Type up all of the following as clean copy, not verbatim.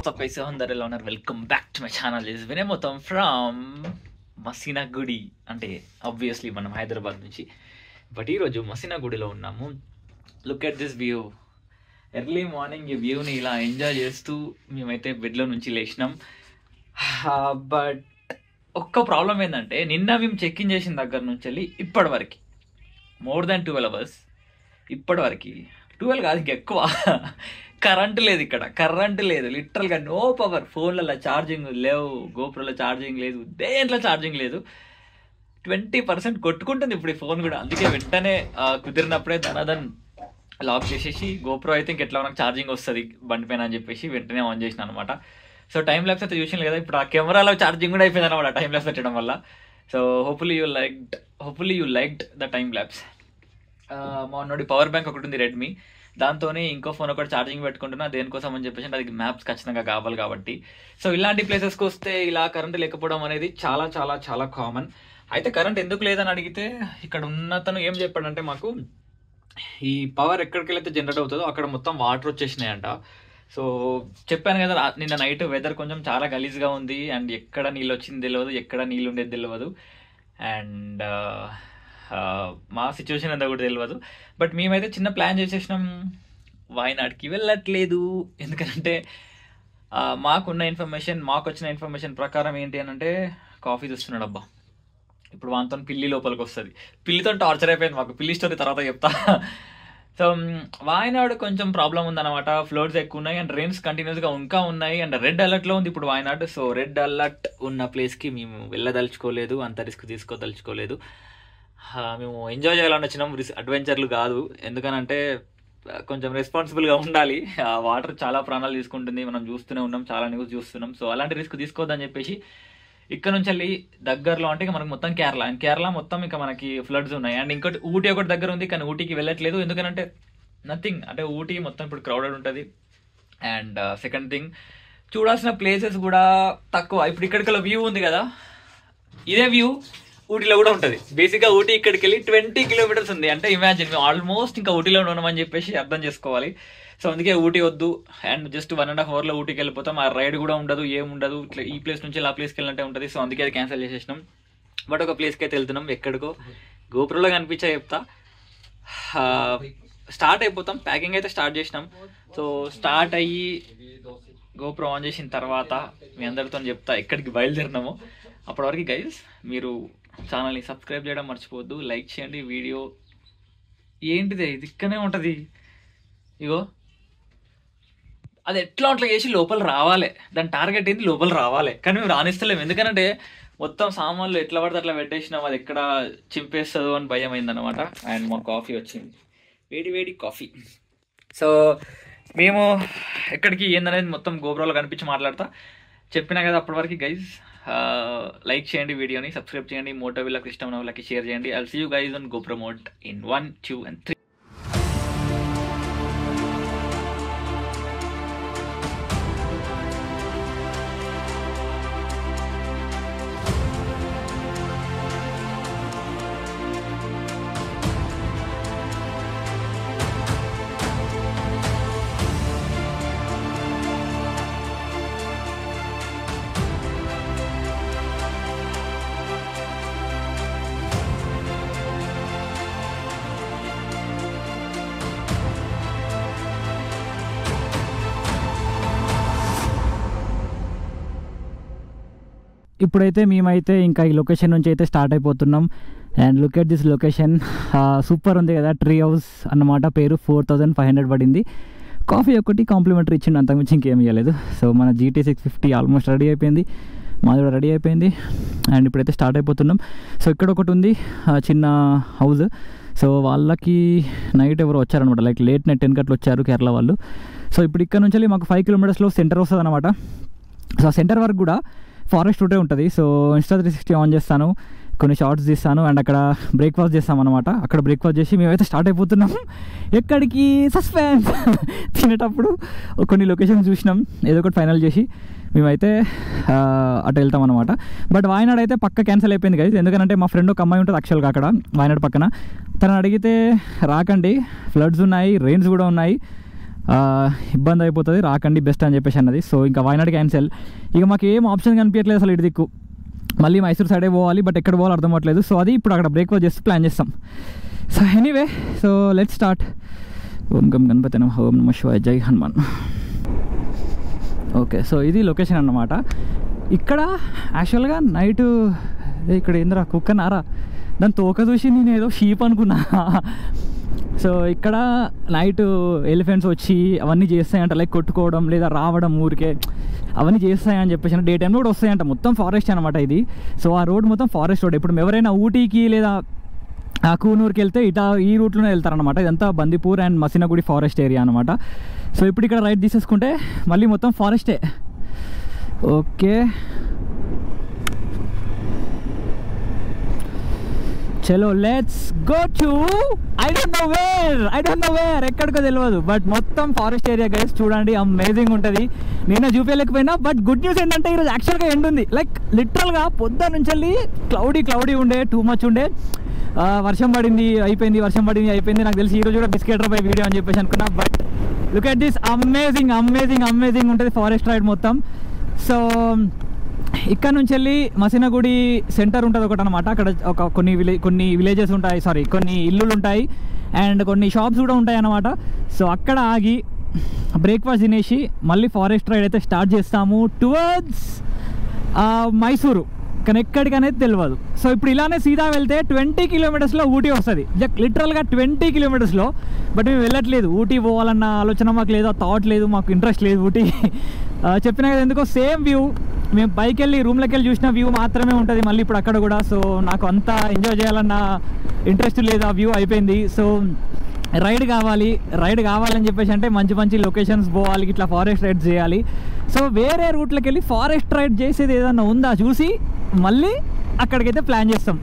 WhatsApp guys, అందరు ఎలా ఉన్నారు? Welcome back to my channel. Is Vinay మొత్తం ఫ్రమ్ మసీనాగుడి, అంటే ఆబ్వియస్లీ మనం హైదరాబాద్ నుంచి. బట్ ఈరోజు మసీనాగుడిలో ఉన్నాము. Look at this view. Early morning ఈ వ్యూని ఇలా ఎంజాయ్ చేస్తూ మేమైతే బెడ్లో నుంచి లేచినాం. బట్ ఒక్క ప్రాబ్లం ఏంటంటే, నిన్న మేము చెక్ ఇన్ చేసిన దగ్గర నుంచి వెళ్ళి ఇప్పటి వరకు మోర్ దాన్ 12 hours, ఇప్పటి వరకు 12 కాదు ఇంకెక్కువ, కరెంటు లేదు. ఇక్కడ కరెంటు లేదు, లిటరల్గా నో పవర్. ఫోన్లలో ఛార్జింగ్ లేవు, గోప్రోలో ఛార్జింగ్ లేదు, దేంట్లో ఛార్జింగ్ లేదు. 20% కొట్టుకుంటుంది ఇప్పుడు ఈ ఫోన్ కూడా. అందుకే వెంటనే కుదిరినప్పుడే ధనాధన్ లాక్ చేసేసి, గోప్రో అయితే ఇంకెట్లా నాకు ఛార్జింగ్ వస్తుంది బండి పైన అని చెప్పేసి వెంటనే ఆన్ చేసిన అనమాట. సో టైం ల్యాప్స్ అయితే చూసిన కదా, ఇప్పుడు ఆ కెమెరాలో ఛార్జింగ్ కూడా అయిపోయింది అనమాట టైం ల్యాప్స్ పెట్టడం వల్ల. So hopefully you liked the time lapse. మా నోడి పవర్ బ్యాంక్ ఒకటి ఉంది రెడ్మీ, దాంతోనే ఇంకో ఫోన్ ఒకటి ఛార్జింగ్ పెట్టుకుంటున్నా. దేనికోసం అని చెప్పేసి అది మ్యాప్స్ ఖచ్చితంగా కావాలి కాబట్టి. సో ఇలాంటి ప్లేసెస్కి వస్తే ఇలా కరెంట్ లేకపోవడం అనేది చాలా చాలా చాలా కామన్. అయితే కరెంట్ ఎందుకు లేదని అడిగితే, ఇక్కడ ఉన్నతను ఏం చెప్పాడంటే, మాకు ఈ పవర్ ఎక్కడికి వెళ్తే జనరేట్ అవుతుందో అక్కడ మొత్తం వాటర్ వచ్చేసినాయంట. సో చెప్పాను కదా, నిన్న నైట్ వెదర్ కొంచెం చాలా గలీజ్గా ఉంది. అండ్ ఎక్కడ నీళ్ళు వచ్చింది తెలియదు, ఎక్కడ నీళ్ళు ఉండేది తెలియదు. అండ్ మా సిచ్యువేషన్ అంతా కూడా తెలియదు. బట్ మేమైతే చిన్న ప్లాన్ చేసేసినాం, వాయనాడ్కి వెళ్ళట్లేదు. ఎందుకంటే మాకు వచ్చిన ఇన్ఫర్మేషన్ ప్రకారం ఏంటి అని అంటే, కాఫీ చూస్తున్నాడు అబ్బా. ఇప్పుడు వాంతో పిల్లి లోపలికి వస్తుంది. పిల్లితో టార్చర్ అయిపోయింది మాకు. పిల్లి స్టోరీ తర్వాత చెప్తా. సో వాయనాడు కొంచెం ప్రాబ్లం ఉందన్నమాట. ఫ్లోడ్స్ ఎక్కువ ఉన్నాయి అండ్ రెయిన్స్ కంటిన్యూస్గా ఇంకా ఉన్నాయి. అండ్ రెడ్ అలర్ట్లో ఉంది ఇప్పుడు వాయనాడు. సో రెడ్ అలర్ట్ ఉన్న ప్లేస్కి మేము వెళ్ళదలుచుకోలేదు, అంత రిస్క్ తీసుకోదలుచుకోలేదు. మేము ఎంజాయ్ చేయాలని వచ్చినాం, అడ్వెంచర్లు కాదు. ఎందుకనంటే కొంచెం రెస్పాన్సిబుల్గా ఉండాలి. వాటర్ చాలా ప్రాణాలు తీసుకుంటుంది, మనం చూస్తూనే ఉన్నాం, చాలా న్యూస్ చూస్తున్నాం. సో అలాంటి రిస్క్ తీసుకోవద్దని చెప్పేసి ఇక్కడ నుంచి వెళ్ళి దగ్గరలో అంటే మనకు మొత్తం కేరళ మొత్తం ఇంకా మనకి ఫ్లడ్స్ ఉన్నాయి. అండ్ ఇంకోటి ఊటీ ఒకటి దగ్గర ఉంది, కానీ ఊటీకి వెళ్ళట్లేదు. ఎందుకంటే నథింగ్, అంటే ఊటీ మొత్తం ఇప్పుడు క్రౌడెడ్ ఉంటుంది. అండ్ సెకండ్ థింగ్, చూడాల్సిన ప్లేసెస్ కూడా తక్కువ. ఇప్పుడు ఇక్కడికి వ్యూ ఉంది కదా, ఇదే వ్యూ ఊటీలో కూడా ఉంటుంది. బేసిక్గా ఊటీ ఇక్కడికి వెళ్ళి 20 kilometers ఉంది. అంటే ఇమాజిన్, మేము ఆల్మోస్ట్ ఇంకా ఊటీలో ఉన్నామని చెప్పేసి అర్థం చేసుకోవాలి. సో అందుకే ఊటీ వద్దు, అండ్ జస్ట్ 1.5 hour ఊటీకి వెళ్ళిపోతాం. ఆ రైడ్ కూడా ఉండదు, ఏముండదు. ఇట్లా ఈ ప్లేస్ నుంచి ఆ ప్లేస్కి వెళ్ళినట్టే ఉంటుంది. సో అందుకే అది క్యాన్సిల్ చేసేసినాం. బట్ ఒక ప్లేస్కి అయితే వెళ్తున్నాం, ఎక్కడికో. గోప్రోలో కనిపించా చెప్తా. స్టార్ట్ అయిపోతాం, ప్యాకింగ్ అయితే స్టార్ట్ చేసినాం. సో స్టార్ట్ అయ్యి గోప్రో ఆన్ చేసిన తర్వాత మీ అందరితో చెప్తా ఎక్కడికి బయలుదేరినామో. అప్పటివరకు గైస్, మీరు ఛానల్ని సబ్స్క్రైబ్ చేయడం మర్చిపోవద్దు, లైక్ చేయండి. వీడియో ఏంటిది, ఇది ఇక్కడనే ఉంటుంది. ఇగో అది ఎట్లా అట్లా చేసి లోపల రావాలి. దాని టార్గెట్ ఏంటి, లోపల రావాలి. కానీ మేము రాణిస్తలేము. ఎందుకంటే మొత్తం సామాన్లు ఎట్లా పడితే అట్లా పెట్టేసినాం, అది ఎక్కడ చింపేస్తుందో అని భయం అయిందనమాట. అండ్ మా కాఫీ వచ్చింది, వేడి కాఫీ. సో మేము ఎక్కడికి ఏందనేది మొత్తం గోప్రోలో కనిపించి మాట్లాడతా. చెప్పినా కదా అప్పటి వరకు గైజ్, లైక్ చేయండి, వీడియోని సబ్స్క్రైబ్ చేయండి, మోటో వీళ్ళకి ఇష్టం ఉన్న వాళ్ళకి షేర్ చేయండి. I'll see you guys on GoPro mode in 1, 2 and 3. ఇప్పుడైతే మేమైతే ఇంకా ఈ లొకేషన్ నుంచి అయితే స్టార్ట్ అయిపోతున్నాం. And look at this location, super ఉంది కదా. ట్రీ హౌస్ అన్నమాట పేరు. 4500 పడింది. కాఫీ ఒకటి కాంప్లిమెంటరీ ఇచ్చిండు, అంతకుమించి ఇంకేం ఇవ్వలేదు. సో మన GT 650 ఆల్మోస్ట్ రెడీ అయిపోయింది, మాది కూడా రెడీ అయిపోయింది. అండ్ ఇప్పుడైతే స్టార్ట్ అయిపోతున్నాం. సో ఇక్కడ ఒకటి ఉంది చిన్న హౌస్. సో వాళ్ళకి నైట్ ఎవరు వచ్చారనమాట, లైక్ లేట్ నైట్ 10 గంటలు వచ్చారు కేరళ వాళ్ళు. సో ఇప్పుడు ఇక్కడ నుంచి మాకు 5 kilometersలో సెంటర్ వస్తుంది అనమాట. సో సెంటర్ వరకు కూడా ఫారెస్ట్ రూటే ఉంటుంది. సో Insta360 ఆన్ చేస్తాను, కొన్ని షార్ట్స్ తీస్తాను. అండ్ అక్కడ బ్రేక్ఫాస్ట్ చేస్తాం అనమాట. అక్కడ బ్రేక్ఫాస్ట్ చేసి మేమైతే స్టార్ట్ అయిపోతున్నాము. ఎక్కడికి, సస్పెన్స్. తినేటప్పుడు కొన్ని లొకేషన్స్ చూసినాం, ఏదో ఒకటి ఫైనల్ చేసి మేమైతే అటు వెళ్తాం అనమాట. బట్ వాయనాడ్ అయితే పక్క క్యాన్సిల్ అయిపోయింది గైస్. ఎందుకంటే మా ఫ్రెండ్ ఒక అమ్మాయి ఉంటుంది యాక్చువల్గా అక్కడ వాయనాడ్ పక్కన. తను అడిగితే రాకండి, ఫ్లడ్స్ ఉన్నాయి, రెయిన్స్ కూడా ఉన్నాయి, ఇబ్బంది అయిపోతుంది, రాకండి బెస్ట్ అని చెప్పేసి అన్నది. సో ఇంకా వైనాడ్ క్యాన్సల్. ఇక మాకు ఏం ఆప్షన్ కనిపించట్లేదు అసలు ఇటు దిక్కు. మళ్ళీ మైసూర్ సైడే పోవాలి, బట్ ఎక్కడ పోవాలో అర్థం అవ్వట్లేదు. సో అది ఇప్పుడు అక్కడ బ్రేక్ఫాస్ట్ చేసి ప్లాన్ చేస్తాం. So anyway, so let's start. ఓం గం గణపతి నమః, ఓం నమః శివాయ, జై హనుమాన్. ఓకే, సో ఇది లొకేషన్ అన్నమాట. ఇక్కడ యాక్చువల్గా నైట్ ఇక్కడ ఏంద్రా కుక్కనారా, దాని తోక చూసి నేను ఏదో షీప్ అనుకున్నా. సో ఇక్కడ నైట్ ఎలిఫెంట్స్ వచ్చి అవన్నీ చేస్తాయంట, లైక్ కొట్టుకోవడం లేదా రావడం ఊరికే అవన్నీ చేస్తాయని చెప్పేసి. డే టైంలో కూడా వస్తాయంట. మొత్తం ఫారెస్ట్ అనమాట ఇది. సో ఆ రోడ్ మొత్తం ఫారెస్ట్ రోడ్. ఇప్పుడు ఎవరైనా ఊటీకి లేదా కూనూరుకి వెళ్తే ఈ రూట్లోనే వెళ్తారనమాట. ఇదంతా బందిపూర్ అండ్ మసీనాగుడి ఫారెస్ట్ ఏరియా అనమాట. సో ఇప్పుడు ఇక్కడ రైట్ తీసేసుకుంటే మళ్ళీ మొత్తం ఫారెస్టే. ఓకే, చలో let's go to I don't know where ఎక్కడికో తెలియదు, బట్ మొత్తం ఫారెస్ట్ ఏరియా గైస్. చూడండి, అమేజింగ్ ఉంటుంది. నేను చూపించలేకపోయినా, బట్ గుడ్ న్యూస్ ఏంటంటే ఈరోజు యాక్చువల్గా ఎండ్ ఉంది. లైక్ లిటరల్గా పొద్దున్న నుంచి వెళ్ళి క్లౌడీ ఉండే, టూ మచ్ ఉండే. వర్షం పడింది, అయిపోయింది. నాకు తెలిసి ఈరోజు కూడా బిస్కెట్ పై వీడియో అని చెప్పేసి అనుకున్నా. But look at this, amazing ఉంటుంది ఫారెస్ట్ రైడ్ మొత్తం. సో ఇక్కడ నుంచి వెళ్ళి మసీనాగుడి సెంటర్ ఉంటుంది ఒకటి అనమాట. అక్కడ కొన్ని విలేజెస్ ఉంటాయి, కొన్ని ఇల్లులు ఉంటాయి అండ్ కొన్ని షాప్స్ కూడా ఉంటాయి అన్నమాట. సో అక్కడ ఆగి బ్రేక్ఫాస్ట్ తినేసి మళ్ళీ ఫారెస్ట్ రైడ్ అయితే స్టార్ట్ చేస్తాము టువర్డ్స్ మైసూరు. కానీ ఎక్కడికనేది తెలియదు. సో ఇప్పుడు ఇలానే సీదా వెళ్తే 20 కిలోమీటర్స్లో ఊటీ వస్తుంది. లిటరల్గా 20 కిలోమీటర్స్లో. బట్ మేము వెళ్ళట్లేదు, ఊటీ పోవాలన్న ఆలోచన మాకు లేదు, థాట్ లేదు, మాకు ఇంట్రెస్ట్ లేదు ఊటీ. చెప్పినా కదా ఎందుకో, సేమ్ వ్యూ. మేము పైకి వెళ్ళి రూమ్లోకి వెళ్ళి చూసిన వ్యూ మాత్రమే ఉంటుంది మళ్ళీ ఇప్పుడు అక్కడ కూడా. సో నాకు అంత ఎంజాయ్ చేయాలన్న ఇంట్రెస్ట్ లేదు, ఆ వ్యూ అయిపోయింది. సో రైడ్ కావాలని చెప్పేసి అంటే మంచి లొకేషన్స్ పోవాలి, ఇట్లా ఫారెస్ట్ రైడ్ చేయాలి. సో వేరే రూట్లోకి వెళ్ళి ఫారెస్ట్ రైడ్ చేసేది ఏదన్నా ఉందా చూసి మళ్ళీ అక్కడికైతే ప్లాన్ చేస్తాం.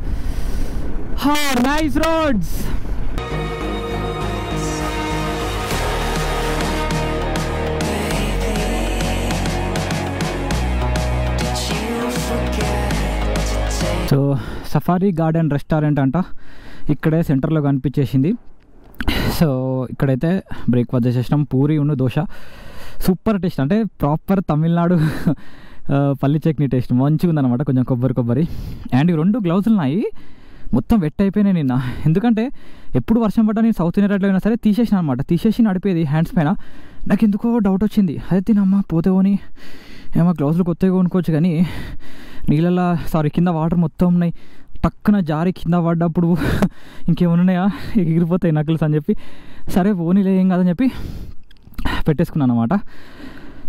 Nice roads. So safari garden restaurant అంట, ఇక్కడే సెంటర్లో కనిపించేసింది. సో ఇక్కడైతే బ్రేక్ఫాస్ట్ చేసేసినాం, పూరి ఉన్న దోశ. సూపర్ టేస్ట్, అంటే ప్రాపర్ తమిళనాడు పల్లి చట్నీ టేస్ట్ మంచిగా ఉందన్నమాట. కొంచెం కొబ్బరి అండ్ ఈ 2 గ్లౌజులు ఉన్నాయి, మొత్తం వెట్ అయిపోయినాయి నిన్న. ఎందుకంటే ఎప్పుడు వర్షం పడ్డా నేను సౌత్ ఇండియా రైడ్లో అయినా సరే తీసేసిన అనమాట, తీసేసి నడిపేది హ్యాండ్స్ పైన. నాకు ఎందుకో డౌట్ వచ్చింది, అదే తినమ్మా పోతే పోని ఏమో గ్లౌజులు కొత్తగా కొనుక్కోవచ్చు, కానీ నీళ్ళల్లో కింద వాటర్ మొత్తం ఉన్నాయి, టక్కున జారి కింద పడ్డప్పుడు ఇంకేమైనా ఉన్నాయా ఎగిరిపోతాయి నక్లెస్ అని చెప్పి, సరే పోనీలే ఏం కాదని చెప్పి పెట్టేసుకున్నాను అనమాట.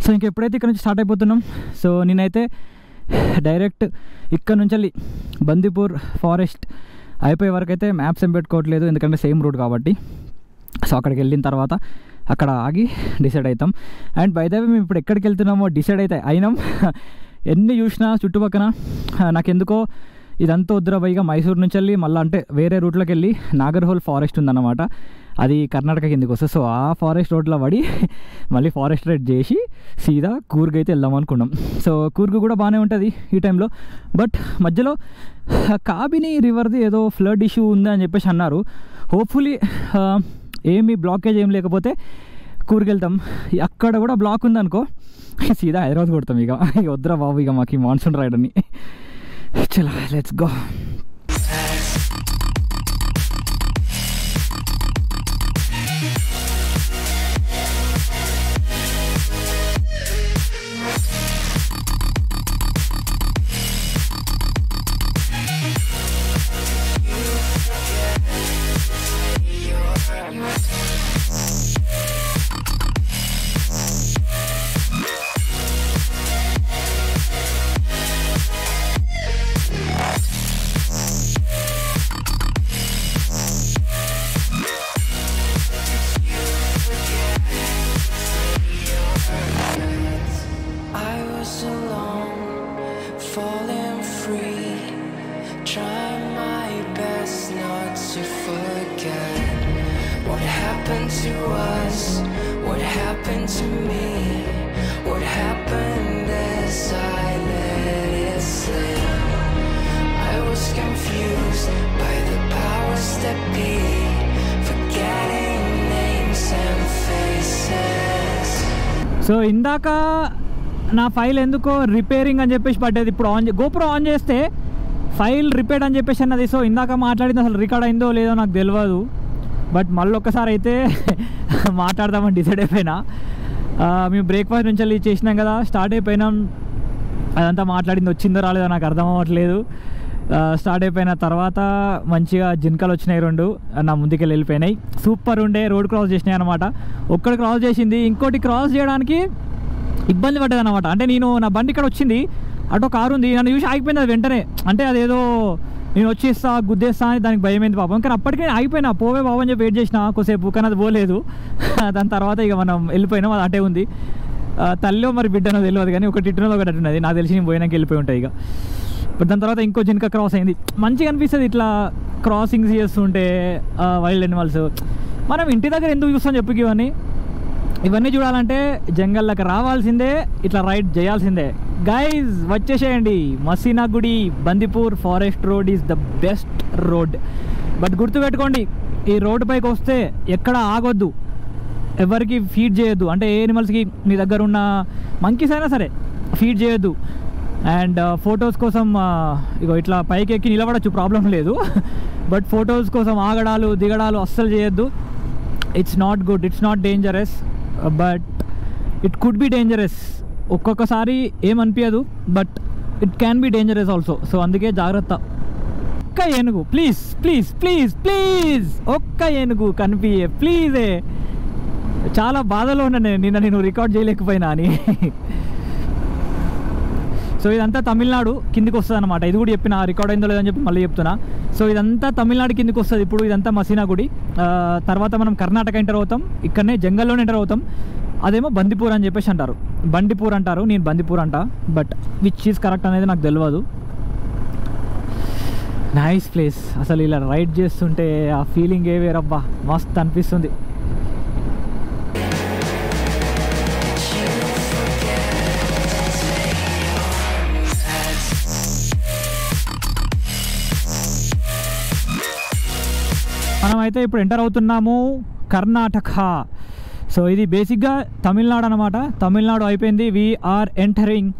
సో ఇంకెప్పుడైతే ఇక్కడ నుంచి స్టార్ట్ అయిపోతున్నాం. సో నేనైతే డైరెక్ట్ ఇక్కడ నుంచి వెళ్ళి బందిపూర్ ఫారెస్ట్ అయిపోయే వరకు అయితే మ్యాప్స్ ఏం పెట్టుకోవట్లేదు, ఎందుకంటే సేమ్ రూట్ కాబట్టి. సో అక్కడికి వెళ్ళిన తర్వాత అక్కడ ఆగి డిసైడ్ అవుతాం. అండ్ బై ద వే మేము ఇప్పుడు ఎక్కడికి వెళ్తున్నామో డిసైడ్ అయితే అయినాం. ఎన్ని చూసినా చుట్టుపక్కన నాకెందుకో ఇదంతా వద్దురాబోయిగా మైసూరు నుంచి వెళ్ళి మళ్ళీ అంటే వేరే రూట్లోకి వెళ్ళి నాగర్హోల్ ఫారెస్ట్ ఉందన్నమాట, అది కర్ణాటక కిందకి వస్తుంది. సో ఆ ఫారెస్ట్ రోడ్లో పడి మళ్ళీ ఫారెస్ట్ రైడ్ చేసి సీదా కూర్గ్ అయితే వెళ్దాం అనుకున్నాం. సో కూర్గ్ కూడా బాగానే ఉంటుంది ఈ టైంలో, బట్ మధ్యలో కాబిని రివర్ది ఏదో ఫ్లడ్ ఇష్యూ ఉంది అని చెప్పేసి అన్నారు. హోప్ఫుల్లీ ఏమీ బ్లాకేజ్ ఏం లేకపోతే కూర్గ్ వెళ్తాం. అక్కడ కూడా బ్లాక్ ఉందనుకో సీదా హైదరాబాద్ కొడతాం. ఇక వద్దురా బాబు, ఇక మాకు ఈ మాన్సూన్ రైడ్ అని. చలో let's go. Forgetting names and faces. So ఇందాక నా ఫైల్ ఎందుకో రిపేరింగ్ అని చెప్పేసి పడ్డది. ఇప్పుడు గోప్రో ఆన్ చేస్తే ఫైల్ రిపేర్ అని చెప్పేసి అన్నది. సో ఇందాక మాట్లాడింది అసలు రికార్డ్ అయిందో లేదో నాకు తెలియదు. బట్ మళ్ళీ ఒక్కసారి అయితే మాట్లాడదామని డిసైడ్ అయిపోయినా. మేము బ్రేక్ఫాస్ట్ నుంచి వెళ్ళి చేసినాం కదా, స్టార్ట్ అయిపోయినాం. అదంతా మాట్లాడింది వచ్చిందో రాలేదో నాకు అర్థం అవ్వట్లేదు. స్టార్ట్ అయిపోయిన తర్వాత మంచిగా జింకలు వచ్చినాయి 2 నా ముందుకెళ్ళి వెళ్ళిపోయినాయి. సూపర్ ఉండే. రోడ్ క్రాస్ చేసినాయి అనమాట. ఒక్కటి క్రాస్ చేసింది, ఇంకోటి క్రాస్ చేయడానికి ఇబ్బంది పడ్డది అనమాట. అంటే నేను నా బండి ఇక్కడ వచ్చింది, అటు కారు ఉంది, నన్ను చూసి ఆగిపోయింది అది వెంటనే. అంటే అదేదో నేను వచ్చేస్తా గుద్దేస్తా అని దానికి భయం అయింది పాపం. కానీ అప్పటికే ఆగిపోయినా, పోవే బాబు అని చెప్పి వెయిట్ చేసిన కొద్దిసేపు, కానీ అది పోలేదు. దాని తర్వాత ఇక మనం వెళ్ళిపోయినాం. అది అటే ఉంది. తల్లిలో మరి బిడ్డనో తెలియదు, కానీ ఒకటి ఇటునో ఒకటి అట్టున్నది. నాకు తెలిసి నేను పోయినాక వెళ్ళిపోయి ఉంటాయి ఇక. బట్ దాని తర్వాత ఇంకో జింక క్రాస్ అయింది. మంచిగా అనిపిస్తుంది ఇట్లా క్రాసింగ్స్ చేస్తుంటే వైల్డ్ అనిమల్స్. మనం ఇంటి దగ్గర ఎందుకు చూస్తాం చెప్పు? ఇవన్నీ చూడాలంటే జంగల్లోకి రావాల్సిందే, ఇట్లా రైడ్ చేయాల్సిందే. గైజ్ వచ్చేసేయండి. Masinagudi Bandipur forest road is the best road. But గుర్తుపెట్టుకోండి, ఈ రోడ్డు పైకి వస్తే ఎక్కడ ఆగొద్దు, ఎవరికి ఫీడ్ చేయొద్దు. అంటే ఏ ఎనిమల్స్కి మీ దగ్గర ఉన్న మంకీస్ అయినా సరే ఫీడ్ చేయొద్దు. అండ్ ఫొటోస్ కోసం ఇగో ఇట్లా పైకి ఎక్కి నిలబడచ్చు, ప్రాబ్లం లేదు. బట్ ఫొటోస్ కోసం ఆగడాలు దిగడాలు అస్సలు చేయొద్దు. It's not good, it's not dangerous, but it could be dangerous. ఒక్కొక్కసారి ఏమనిపించదు, but it can be dangerous also. So అందుకే జాగ్రత్త. ఒక్క ఏనుగు ప్లీజ్ ప్లీజ్ ప్లీజ్ ప్లీజ్, ఒక్క ఏనుగు కనిపించే ప్లీజే. చాలా బాధలో ఉన్నాను నిన్న, నేను రికార్డ్ చేయలేకపోయినా అని. సో ఇదంతా తమిళనాడు కిందికి వస్తుంది అనమాట. ఇది కూడా చెప్పిన, రికార్డ్ అయిందో లేదని చెప్పి మళ్ళీ చెప్తున్నా. సో ఇదంతా తమిళనాడు కిందికి వస్తుంది. ఇప్పుడు ఇదంతా మసీనాగుడి. తర్వాత మనం కర్ణాటక ఎంటర్ అవుతాం, ఇక్కడనే జంగల్లోనే ఎంటర్ అవుతాం. అదేమో బందిపూర్ అని చెప్పేసి అంటారు, బండిపూర్ అంటారు, నేను బందిపూర్ అంట. బట్ విచ్ ఈజ్ కరెక్ట్ అనేది నాకు తెలియదు. Nice place. అసలు ఇలా రైడ్ చేస్తుంటే ఆ ఫీలింగ్ ఏ వేరబ్బా, మస్త్ అనిపిస్తుంది. మనమైతే ఇప్పుడు ఎంటర్ అవుతున్నాము కర్ణాటక. సో ఇది బేసిక్గా తమిళనాడు అనమాట. తమిళనాడు అయిపోయింది. We're entering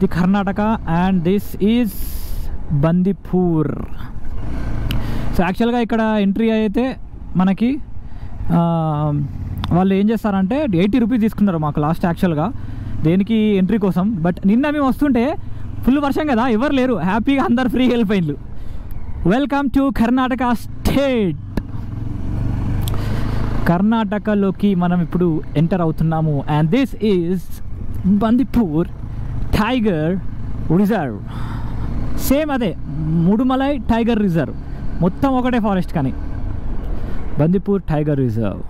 the Karnataka and this is Bandipur. So యాక్చువల్గా ఇక్కడ ఎంట్రీ అయితే మనకి వాళ్ళు ఏం చేస్తారంటే 80 రూపీస్ తీసుకున్నారు మాకు లాస్ట్ యాక్చువల్గా దేనికి ఎంట్రీ కోసం. బట్ నిన్న మేము వస్తుంటే ఫుల్ వర్షం కదా, ఎవరు లేరు, హ్యాపీగా అందరు ఫ్రీగా వెళ్ళిపోయిండ్రు. Welcome to Karnataka state. కర్ణాటకలోకి మనం ఇప్పుడు ఎంటర్ అవుతున్నాము. And this is Bandipur Tiger Reserve. Same అదే ముడుమలై టైగర్ రిజర్వ్, మొత్తం ఒకటే ఫారెస్ట్. కానీ బందిపూర్ టైగర్ రిజర్వ్.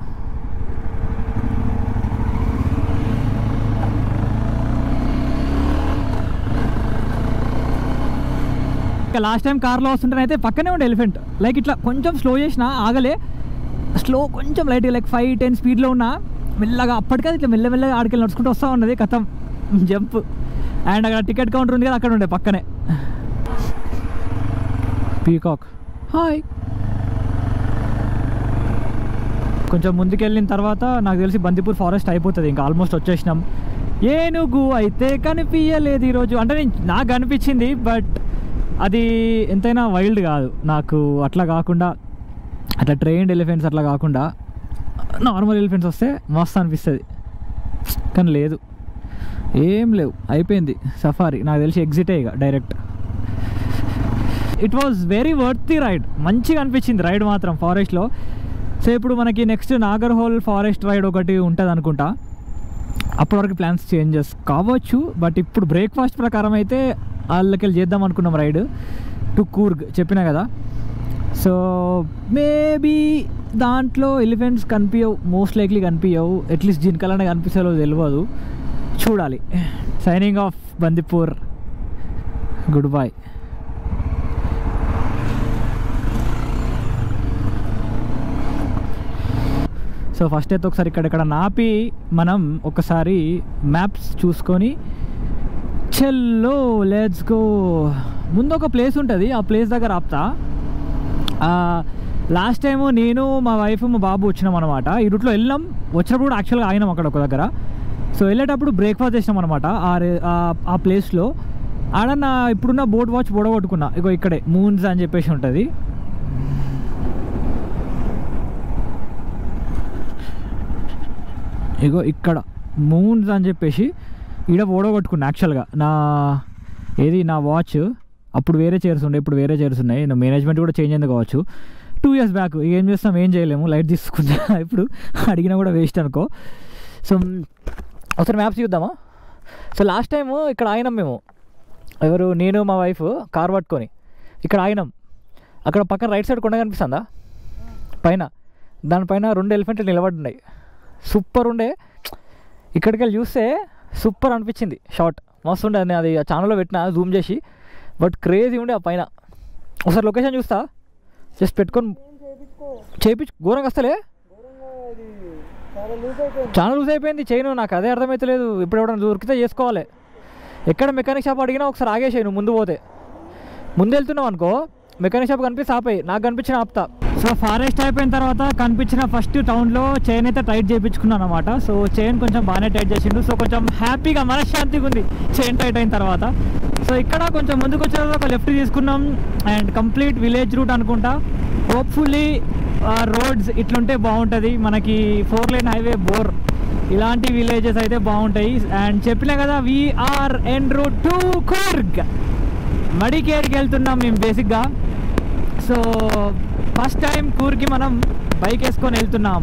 ఇంకా లాస్ట్ టైం కార్లో వస్తుంటేనైతే పక్కనే ఉండే ఎలిఫెంట్. లైక్ ఇట్లా కొంచెం స్లో చేసిన ఆగలే, స్లో కొంచెం లైట్గా లైక్ 5-10 స్పీడ్లో ఉన్నా మెల్లగా అప్పటికది ఇట్లా మెల్లమెల్లగా ఆడికెళ్ళి నడుచుకుంటూ వస్తూ ఉన్నది. కథం జంప్. అండ్ అక్కడ టికెట్ కౌంటర్ ఉంది కదా, అక్కడ ఉండే పక్కనే పీకాక్. హాయ్. కొంచెం ముందుకెళ్ళిన తర్వాత నాకు తెలిసి బందిపూర్ ఫారెస్ట్ అయిపోతుంది, ఇంకా ఆల్మోస్ట్ వచ్చేసినాం. ఏనుగు అయితే కనిపించలేదు ఈరోజు. అంటే నాకు అనిపించింది, బట్ అది ఎంతైనా వైల్డ్ కాదు నాకు. అట్లా కాకుండా అట్లా ట్రైన్డ్ ఎలిఫెంట్స్ అట్లా కాకుండా నార్మల్ ఎలిఫెంట్స్ వస్తే మస్తు అనిపిస్తుంది. కానీ లేదు, ఏం లేవు, అయిపోయింది సఫారీ. నాకు తెలిసి ఎగ్జిటే ఇక direct. It was very worthy ride, మంచిగా అనిపించింది రైడ్ మాత్రం ఫారెస్ట్లో. సో ఇప్పుడు మనకి నెక్స్ట్ నాగర్హోల్ ఫారెస్ట్ రైడ్ ఒకటి ఉంటుంది అనుకుంటా. అప్పటివరకు ప్లాన్స్ చేంజెస్ కావచ్చు. బట్ ఇప్పుడు బ్రేక్ఫాస్ట్ ప్రకారం అయితే వాళ్ళకెళ్ళి చేద్దాం అనుకున్నాం రైడ్ టు కూర్గ్, చెప్పినా కదా. సో మేబీ దాంట్లో ఎలిఫెంట్స్ కనిపించవు, మోస్ట్ లైక్లీ కనిపించవు. అట్లీస్ట్ జింకలనే కనిపిస్తాలో తెలియదు, చూడాలి. Signing off Bandipur, good bye. So first అయితే ఒకసారి ఇక్కడెక్కడ నాపి మనం ఒకసారి మ్యాప్స్ చూసుకొని చల్లో లెట్స్ గో. ముందు ఒక ప్లేస్ ఉంటుంది, ఆ ప్లేస్ దగ్గర ఆపుతా. లాస్ట్ టైము నేను మా వైఫ్ మా బాబు వచ్చినాం అనమాట. ఈ రూట్లో వెళ్ళాం, వచ్చినప్పుడు కూడా యాక్చువల్గా ఆగినాం అక్కడ ఒక దగ్గర. సో వెళ్ళేటప్పుడు బ్రేక్ఫాస్ట్ చేసినాం అనమాట ఆ ప్లేస్లో. ఆడన్న ఇప్పుడున్న బోట్ వాచ్ పొడగొట్టుకున్నా. ఇగో ఇక్కడే మూన్స్ అని చెప్పేసి ఉంటుంది. ఇగో ఇక్కడ మూన్స్ అని చెప్పేసి ఈడ ఓడగొట్టుకున్నా. యాక్చువల్గా నా వాచ్ అప్పుడు వేరే చైర్స్ ఉండే, ఇప్పుడు వేరే చైర్స్ ఉన్నాయి. నా మేనేజ్మెంట్ కూడా చేంజ్ అయింది కావచ్చు 2 years బ్యాక్. ఏం చేస్తాం, ఏం చేయలేము, లైట్ తీసుకుంటా. ఇప్పుడు అడిగినా కూడా వేస్ట్ అనుకో. సో ఒకసారి మ్యాప్స్ చూద్దామా. సో లాస్ట్ టైము ఇక్కడ ఆగినాం మేము, ఎవరు, నేను మా వైఫ్ కార్ పట్టుకొని ఇక్కడ ఆగినాం. అక్కడ పక్కన రైట్ సైడ్ కొండ కనిపిస్తుందా పైన, దానిపైన 2 ఎలిఫెంట్లు నిలబడున్నాయి. సూపర్ ఉండే. ఇక్కడికి వెళ్ళి చూస్తే సూపర్ అనిపించింది. షార్ట్ మస్తు ఉండే. నేను అది ఛానల్లో పెట్టిన జూమ్ చేసి, బట్ క్రేజీ ఉండే ఆ పైన. ఒకసారి లొకేషన్ చూస్తా, జస్ట్ పెట్టుకొని చేయించు. ఘోరంగా వస్తలే, చాలా లూజ్ అయిపోయింది చైన్. నాకు అదే అర్థమవుతలేదు. ఇప్పుడు ఎవరైనా దొరికితే చేసుకోవాలి. ఎక్కడ మెకానిక్ షాప్ అడిగినా ఒకసారి ఆగేసాయి. నువ్వు ముందు పోతే, ముందు వెళ్తున్నావు అనుకో, మెకానిక్ షాప్ కనిపిస్తే ఆపాయి, నాకు కనిపించిన ఆపుతా. సో ఫారెస్ట్ అయిపోయిన తర్వాత కనిపించిన ఫస్ట్ టౌన్లో చైన్ అయితే టైట్ చేయించుకున్నాను అనమాట. సో చైన్ కొంచెం బాగానే టైట్ చేసిండు. సో కొంచెం హ్యాపీగా మనశ్శాంతిగా ఉంది చైన్ టైట్ అయిన తర్వాత. సో ఇక్కడ కొంచెం ముందుకు వచ్చే ఒక లెఫ్ట్ తీసుకున్నాం అండ్ కంప్లీట్ విలేజ్ రూట్ అనుకుంటా. హోప్ఫుల్లీ రోడ్స్ ఇట్లుంటే బాగుంటుంది మనకి. 4 lane హైవే బోర్, ఇలాంటి విలేజెస్ అయితే బాగుంటాయి. అండ్ చెప్పినా కదా, we're en route to Coorg. మడికేర్కి వెళ్తున్నాం మేము బేసిక్గా. సో ఫస్ట్ టైం కూర్గ్కి మనం బైక్ వేసుకొని వెళ్తున్నాం.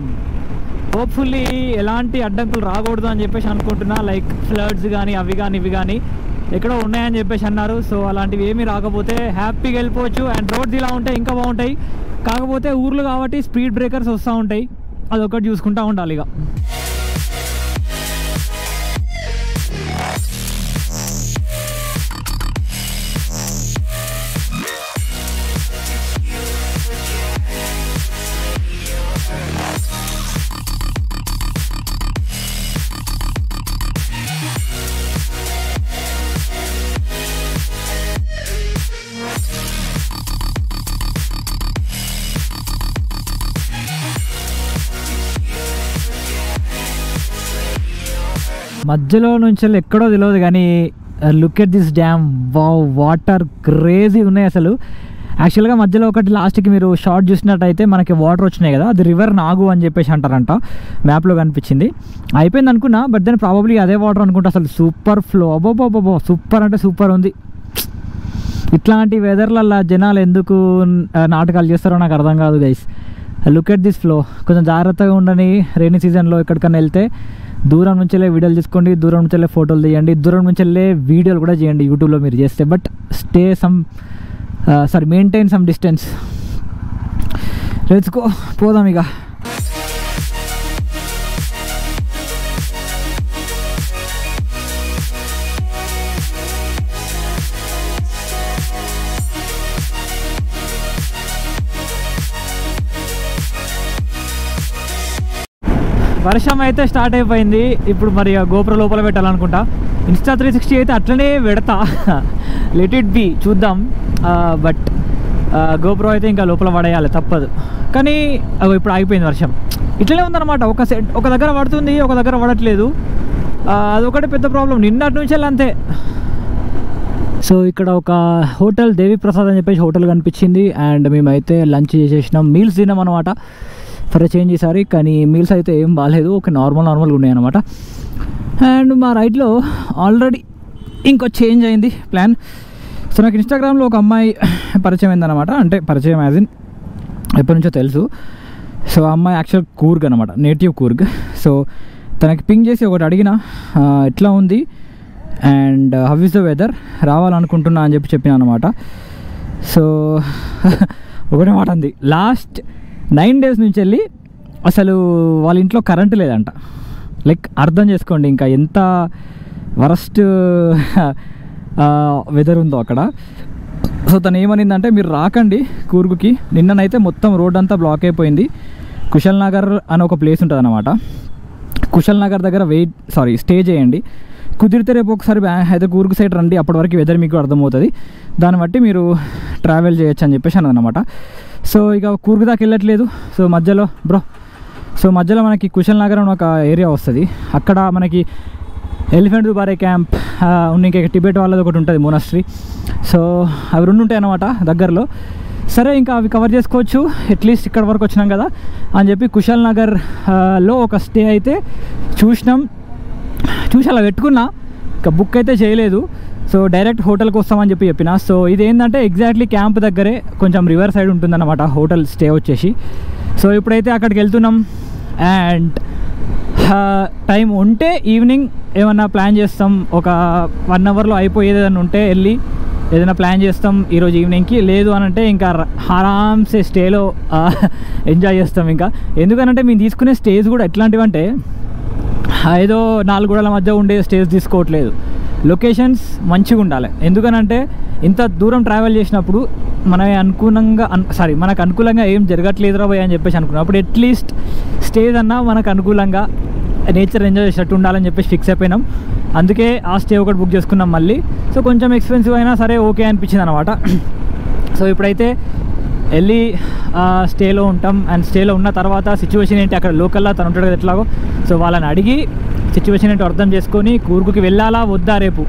హోప్ఫుల్లీ ఎలాంటి అడ్డంకులు రాకూడదు అని చెప్పేసి అనుకుంటున్నా. లైక్ ఫ్లడ్స్ కానీ అవి కానీ ఇవి కానీ ఎక్కడో ఉన్నాయని చెప్పేసి అన్నారు. సో అలాంటివి ఏమీ రాకపోతే హ్యాపీగా వెళ్ళిపోవచ్చు. అండ్ రోడ్స్ ఇలా ఉంటాయి ఇంకా బాగుంటాయి. కాకపోతే ఊర్లు కాబట్టి స్పీడ్ బ్రేకర్స్ వస్తూ ఉంటాయి, అదొకటి చూసుకుంటూ ఉండాలి ఇక. మధ్యలో నుంచి ఎక్కడో తెలియదు కానీ look at this dam. Wow, water crazy ఉన్నాయి అసలు. యాక్చువల్గా మధ్యలో ఒకటి లాస్ట్కి మీరు షార్ట్ చూసినట్టయితే మనకి వాటర్ వచ్చినాయి కదా, అది రివర్ నాగు అని చెప్పేసి అంటారంట. మ్యాప్లో కనిపించింది. అయిపోయింది అనుకున్నా, బట్ దెన్ ప్రాబబ్లీ అదే వాటర్ అనుకుంటా. అసలు సూపర్ ఫ్లో, అబ్బోబోబో సూపర్ అంటే సూపర్ ఉంది. ఇట్లాంటి వెదర్లల్లో జనాలు ఎందుకు నాటకాలు చేస్తారో నాకు అర్థం కాదు guys. Look at this flow. కొంచెం జాగ్రత్తగా ఉండని. రైనీ సీజన్లో ఎక్కడికన్నా వెళ్తే దూరం నుంచి వీడియోలు తీసుకోండి, దూరం నుంచి ఫోటోలు తీయండి, దూరం నుంచి వీడియోలు కూడా చేయండి యూట్యూబ్లో మీరు చేస్తే. But maintain some distance. Let's go, పోదాం ఇక. వర్షం అయితే స్టార్ట్ అయిపోయింది. ఇప్పుడు మరి గోప్రో లోపల పెట్టాలనుకుంటా. ఇన్స్టా 360 అయితే అట్లనే పెడతా, లెట్ ఇట్ బి, చూద్దాం. బట్ గోప్రో అయితే ఇంకా లోపల పడేయాలి, తప్పదు. కానీ ఇప్పుడు ఆగిపోయింది వర్షం. ఇట్లనే ఉందన్నమాట. ఒక దగ్గర పడుతుంది, ఒక దగ్గర పడట్లేదు. అదొకటి పెద్ద ప్రాబ్లం నిన్నటి నుంచి అంతే. సో ఇక్కడ ఒక హోటల్ దేవి ప్రసాద్ అని చెప్పేసి హోటల్ కనిపించింది. అండ్ మేమైతే లంచ్ చేసేసినాం, మీల్స్ తిన్నాం అనమాట ఫర్ చేంజ్ ఈసారి. కానీ మీల్స్ అయితే ఏం బాగాలేదు, ఒక నార్మల్గా ఉన్నాయన్నమాట. అండ్ మా రైట్లో ఆల్రెడీ ఇంకో చేంజ్ అయింది ప్లాన్. సో నాకు ఇన్స్టాగ్రామ్లో ఒక అమ్మాయి పరిచయం అయిందనమాట. అంటే పరిచయం యాజ్ ఇన్ ఎప్పటి నుంచో తెలుసు. సో ఆ అమ్మాయి యాక్చువల్ కూర్గ్ అనమాట, నేటివ్ కూర్గ్. సో తనకి పింగ్ చేసి ఒకటి అడిగిన, ఎట్లా ఉంది and how is the weather, రావాలనుకుంటున్నా అని చెప్పిన అనమాట. సో ఒకటే మాట అంది, లాస్ట్ 9 days నుంచి వెళ్ళి అసలు వాళ్ళ ఇంట్లో కరెంటు లేదంట. లైక్ అర్థం చేసుకోండి ఇంకా ఎంత వరస్ట్ వెదర్ ఉందో అక్కడ. సో తను ఏమనిందంటే, మీరు రాకండి కూర్గుకి, నిన్ననైతే మొత్తం రోడ్ అంతా బ్లాక్ అయిపోయింది. కుశల్ నగర్ అని ఒక ప్లేస్ ఉంటుంది అనమాట. కుశల్ నగర్ దగ్గర స్టే చేయండి. కుదిరితే రేపు ఒకసారి అయితే కూర్గు సైడ్ రండి, అప్పటి వరకు వెదర్ మీకు అర్థమవుతుంది, దాన్ని బట్టి మీరు ట్రావెల్ చేయొచ్చు అని చెప్పేసి అన్నదన్నమాట. సో ఇక కూర్గు దాకా వెళ్ళట్లేదు. సో మధ్యలో మధ్యలో మనకి కుశల్ నగర్ అని ఒక ఏరియా వస్తుంది. అక్కడ మనకి ఎలిఫెంట్ దుబారే క్యాంప్, ఇంకా టిబెట్ వాళ్ళది ఒకటి ఉంటుంది మోనస్ట్రీ. సో అవి 2 ఉంటాయి అన్నమాట దగ్గరలో. సరే ఇంకా అవి కవర్ చేసుకోవచ్చు, అట్లీస్ట్ ఇక్కడ వరకు వచ్చినాం కదా అని చెప్పి కుశల్ నగర్లో ఒక స్టే అయితే చూసి అలా పెట్టుకున్నా. ఇంకా బుక్ అయితే చేయలేదు. సో డైరెక్ట్ హోటల్కి వస్తామని చెప్పిన. సో ఇది ఏంటంటే ఎగ్జాక్ట్లీ క్యాంప్ దగ్గరే కొంచెం రివర్ సైడ్ ఉంటుందన్నమాట హోటల్ స్టే వచ్చేసి. సో ఇప్పుడైతే అక్కడికి వెళ్తున్నాం. అండ్ టైం ఉంటే ఈవినింగ్ ఏమన్నా ప్లాన్ చేస్తాం, ఒక 1 అవర్లో అయిపోయేది ఏదైనా ఉంటే వెళ్ళి ఏదైనా ప్లాన్ చేస్తాం ఈరోజు ఈవినింగ్కి. లేదు అని అంటే ఇంకా ఆరామ్సే స్టేలో ఎంజాయ్ చేస్తాం. ఇంకా ఎందుకనంటే మేము తీసుకునే స్టేస్ కూడా ఎట్లాంటివంటే ఏదో 4 గోడల మధ్య ఉండే స్టేస్ తీసుకోవట్లేదు. లొకేషన్స్ మంచిగా ఉండాలి. ఎందుకనంటే ఇంత దూరం ట్రావెల్ చేసినప్పుడు మనకు అనుకూలంగా ఏం జరగట్లేదు రాబోయ్ అని చెప్పేసి అనుకున్నప్పుడు అట్లీస్ట్ స్టేజ్ అన్నా మనకు అనుకూలంగా నేచర్ ఎంజాయ్ చేసేటట్టు ఉండాలని చెప్పేసి ఫిక్స్ అయిపోయినాం. అందుకే ఆ స్టే ఒకటి బుక్ చేసుకున్నాం మళ్ళీ. సో కొంచెం ఎక్స్పెన్సివ్ అయినా సరే ఓకే అనిపించింది అనమాట. సో ఇప్పుడైతే వెళ్ళి స్టేలో ఉంటాం. అండ్ స్టేలో ఉన్న తర్వాత సిచ్యువేషన్ ఏంటి, అక్కడ లోకల్లా తను ఉంటాడు కదా ఎట్లాగో, సో వాళ్ళని అడిగి సిచ్యువేషన్ ఏంటో అర్థం చేసుకొని కూర్గుకి వెళ్ళాలా వద్దా రేపు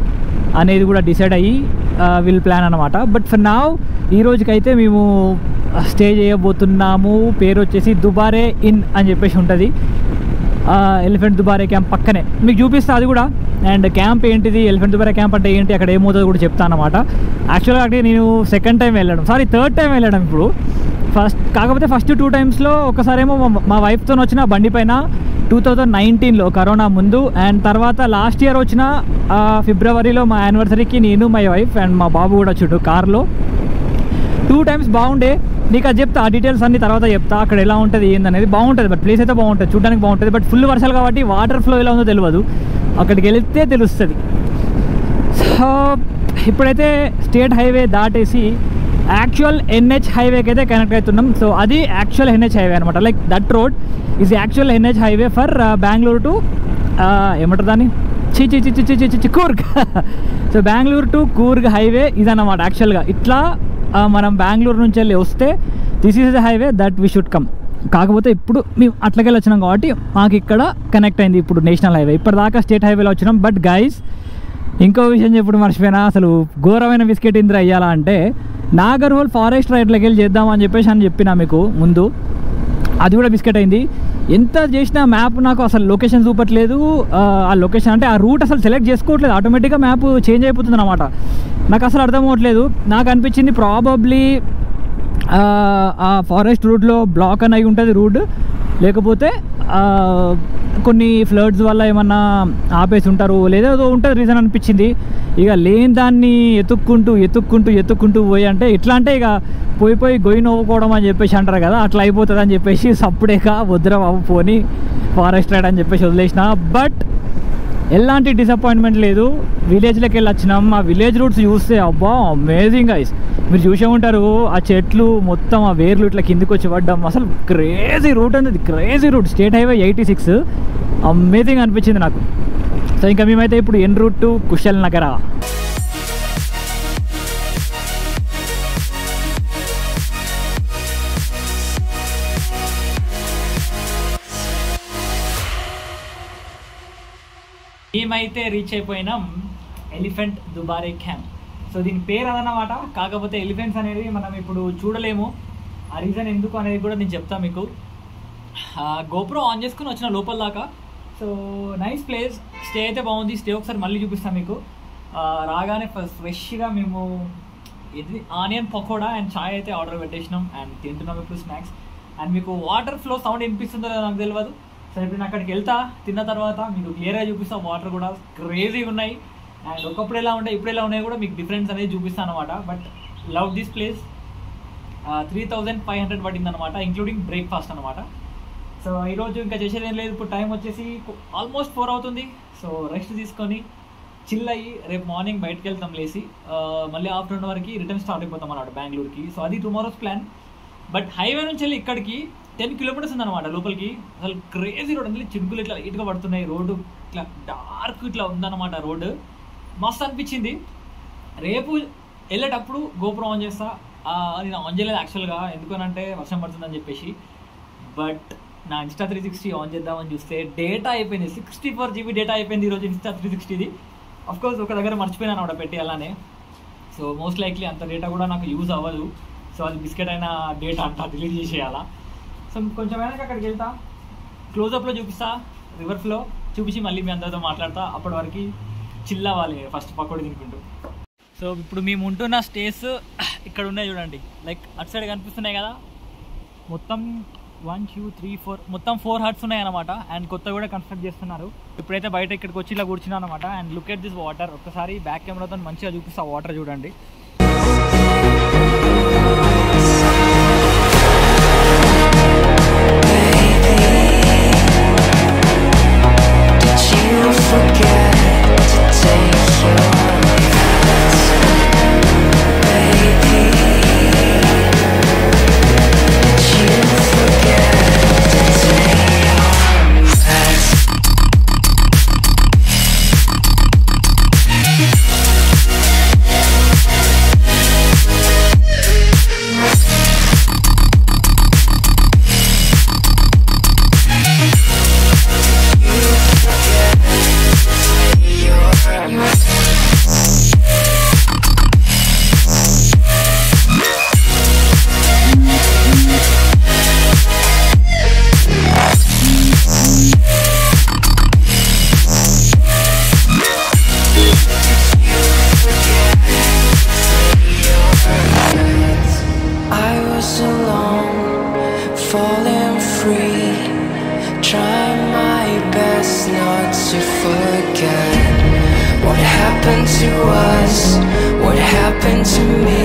అనేది కూడా డిసైడ్ అయ్యి విల్ ప్లాన్ అనమాట. బట్ ఫర్ నౌ ఈ రోజుకైతే మేము స్టే చేయబోతున్నాము. పేరు వచ్చేసి దుబారే ఇన్ అని చెప్పేసి ఉంటుంది. ఎలిఫెంట్ దుబారే క్యాంప్ పక్కనే మీకు చూపిస్తా అది కూడా. అండ్ క్యాంప్ ఏంటిది, ఎలిఫెంట్ దుబారే క్యాంప్ అంటే ఏంటి, అక్కడ ఏమవుతుందో కూడా చెప్తాను అనమాట. యాక్చువల్గా అక్కడ నేను థర్డ్ టైం వెళ్ళడం ఇప్పుడు. కాకపోతే ఫస్ట్ 2 టైమ్స్లో ఒకసారేమో మా వైఫ్తో వచ్చిన బండి పైన 2019లో కరోనా ముందు. అండ్ తర్వాత లాస్ట్ ఇయర్ వచ్చిన ఫిబ్రవరిలో మా యానివర్సరీకి నేను, మై వైఫ్ అండ్ మా బాబు కూడా వచ్చాడు కార్లో. 2 టైమ్స్ బాగుండే. నీకు అది చెప్తా, ఆ డీటెయిల్స్ అన్ని తర్వాత చెప్తా. అక్కడ ఎలా ఉంటుంది ఏందనేది బాగుంటుంది. బట్ ప్లేస్ అయితే బాగుంటుంది, చూడడానికి బాగుంటుంది. బట్ ఫుల్ వర్షాలు కాబట్టి వాటర్ ఫ్లో ఎలా ఉందో తెలియదు, అక్కడికి వెళితే తెలుస్తుంది. సో ఇప్పుడైతే స్టేట్ హైవే దాటేసి యాక్చువల్ NH హైవేకి అయితే కనెక్ట్ అవుతున్నాం. సో అది యాక్చువల్ NH హైవే అనమాట. Like that road is actual NH highway for Bengaluru to ఏమంటారు దాన్ని, Coorg. So Bengaluru to Coorg highway ఇదన్నమాట యాక్చువల్గా. ఇట్లా మనం బెంగళూరు నుంచి వెళ్ళి వస్తే this is the highway that we should come. కాకపోతే ఇప్పుడు మేము అట్లకెళ్ళి వచ్చినాం కాబట్టి మాకు ఇక్కడ కనెక్ట్ అయింది ఇప్పుడు నేషనల్ హైవే. ఇప్పటిదాకా స్టేట్ హైవేలో వచ్చినాం. బట్ గైస్ ఇంకో విషయం చెప్పుడు మర్చిపోయినా, అసలు ఘోరమైన బిస్కెట్ ఇంద్ర అయ్యాలా అంటే నాగర్హోల్ ఫారెస్ట్ రైడ్లోకి వెళ్ళి చేద్దామని చెప్పేసి చెప్పినా మీకు ముందు. అది కూడా బిస్కెట్ అయింది. ఎంత చేసినా మ్యాప్ నాకు అసలు లొకేషన్ చూపట్లేదు. ఆ లొకేషన్ అంటే ఆ రూట్ అసలు సెలెక్ట్ చేసుకోవట్లేదు, ఆటోమేటిక్గా మ్యాప్ చేంజ్ అయిపోతుంది అనమాట. నాకు అసలు అర్థం అవ్వట్లేదు. నాకు అనిపించింది ప్రాబబ్లీ ఆ ఫారెస్ట్ రూట్లో బ్లాక్ అని అయి ఉంటుంది రూట్, లేకపోతే కొన్ని ఫ్లడ్స్ వల్ల ఏమన్నా ఆపేసి ఉంటారు, లేదా ఏదో ఉంటుంది రీజన్ అనిపించింది. ఇక లేని దాన్ని ఎత్తుక్కుంటూ పోయి అంటే ఎట్లా అంటే ఇక పోయి గొయ్యి నవ్వుకోవడం అని చెప్పేసి అంటారు కదా, అట్లా అయిపోతుంది అని చెప్పేసి సప్పుడేక వద్దురా బాబు పోని ఫారెస్ట్ రైడ్ అని చెప్పేసి వదిలేసిన. బట్ ఎలాంటి డిసప్పాయింట్మెంట్ లేదు. విలేజ్లోకి వెళ్ళి వచ్చినాం. ఆ విలేజ్ రూట్స్ చూస్తే అబ్బా అమేజింగ్ గైస్. మీరు చూసే ఉంటారు ఆ చెట్లు మొత్తం ఆ వేర్లు ఇట్లా కిందికి వచ్చి పడ్డం. అసలు క్రేజీ రూట్ అనేది, crazy route. State highway 86 amazing అనిపించింది నాకు. సో ఇంకా మేమైతే ఇప్పుడు ఎన్ రూట్ టు కుశల్ నగర. మేమైతే రీచ్ అయిపోయినాం ఎలిఫెంట్ దుబారే క్యాంప్. సో దీని పేరు అదన్నమాట. కాకపోతే ఎలిఫెంట్స్ అనేది మనం ఇప్పుడు చూడలేము. ఆ రీజన్ ఎందుకు అనేది కూడా నేను చెప్తాను మీకు. గోప్రో ఆన్ చేసుకుని వచ్చిన లోపల దాకా. So nice place. స్టే అయితే బాగుంది. స్టే ఒకసారి మళ్ళీ చూపిస్తాను మీకు. రాగానే ఫ్రెష్గా మేము ఇది ఆనియన్ పకోడా అండ్ చాయ్ అయితే ఆర్డర్ పెట్టేసినాం అండ్ తింటున్నాం ఇప్పుడు స్నాక్స్. అండ్ మీకు వాటర్ ఫ్లో సౌండ్ వినిపిస్తుందో లేదో నాకు తెలియదు. సో ఇప్పుడు నేను అక్కడికి వెళ్తా, తిన్న తర్వాత మీకు క్లియర్గా చూపిస్తాం. వాటర్ కూడా క్రేజీగా ఉన్నాయి. అండ్ ఒకప్పుడు ఎలా ఉంటాయి ఇప్పుడు ఎలా ఉన్నాయి కూడా మీకు డిఫరెన్స్ అనేది చూపిస్తాను అనమాట. But love this place. 3500 పడింది అనమాట, ఇంక్లూడింగ్ బ్రేక్ఫాస్ట్ అనమాట. సో ఈరోజు ఇంకా చేసేది ఏం లేదు. ఇప్పుడు టైం వచ్చేసి ఆల్మోస్ట్ 4 అవుతుంది. సో రెస్ట్ తీసుకొని చిల్ అయ్యి రేపు మార్నింగ్ బయటకు వెళ్తాం లేసి. మళ్ళీ ఆఫ్టర్నూన్ వరకు రిటర్న్ స్టార్ట్ అయిపోతాం అన్నమాట బెంగళూరుకి. సో అది టుమారోస్ ప్లాన్. బట్ హైవే నుంచి వెళ్ళి ఇక్కడికి 10 కిలోమీటర్స్ ఉందన్నమాట లోపలికి. అసలు క్రేజీ రోడ్ ఉంది. చినుకులు ఇట్లా లైట్గా పడుతున్నాయి. రోడ్డు ఇట్లా డార్క్ ఇట్లా ఉందన్నమాట. రోడ్డు మస్తు అనిపించింది. రేపు వెళ్ళేటప్పుడు గోప్రో ఆన్ చేస్తా. నేను ఆన్ చేయలేదు యాక్చువల్గా, ఎందుకనంటే వర్షం పడుతుందని చెప్పేసి. బట్ నా ఇన్స్టా 360 ఆన్ చేద్దామని చూస్తే డేటా అయిపోయింది, 64 GB డేటా అయిపోయింది ఈరోజు ఇన్స్టా 360ది. అఫ్కోర్స్ ఒక దగ్గర మర్చిపోయినాను అక్కడ పెట్టి అలానే. సో మోస్ట్ లైక్లీ అంత డేటా కూడా నాకు యూజ్ అవ్వదు. సో అది బిస్కెట్ అయిన డేటా అంతా డిలీట్ చేసేయాలా. సో కొంచెం అయినాక అక్కడికి వెళ్తా, క్లోజప్లో చూపిస్తా, రివర్స్లో చూపించి మళ్ళీ మీ అందరితో మాట్లాడతా. అప్పటి వరకు చిల్ అవ్వాలి ఫస్ట్ పకోడీ తినుకుంటూ. సో ఇప్పుడు మేము ఉంటున్న స్టేస్ ఇక్కడ ఉన్నాయి చూడండి, లైక్ అటు సైడ్ కనిపిస్తున్నాయి కదా, మొత్తం 1 2 3 4 మొత్తం 4 హట్స్ ఉన్నాయి అనమాట. అండ్ కొత్త కూడా కన్స్ట్రక్ట్ చేస్తున్నారు. ఇప్పుడైతే బయట ఇక్కడికి వచ్చి ఇలా కూర్చున్నాను అనమాట. And look at this water. ఒక్కసారి బ్యాక్ కెమెరాతో మంచిగా చూపిస్తా వాటర్ చూడండి. What happened to us? What happened to me?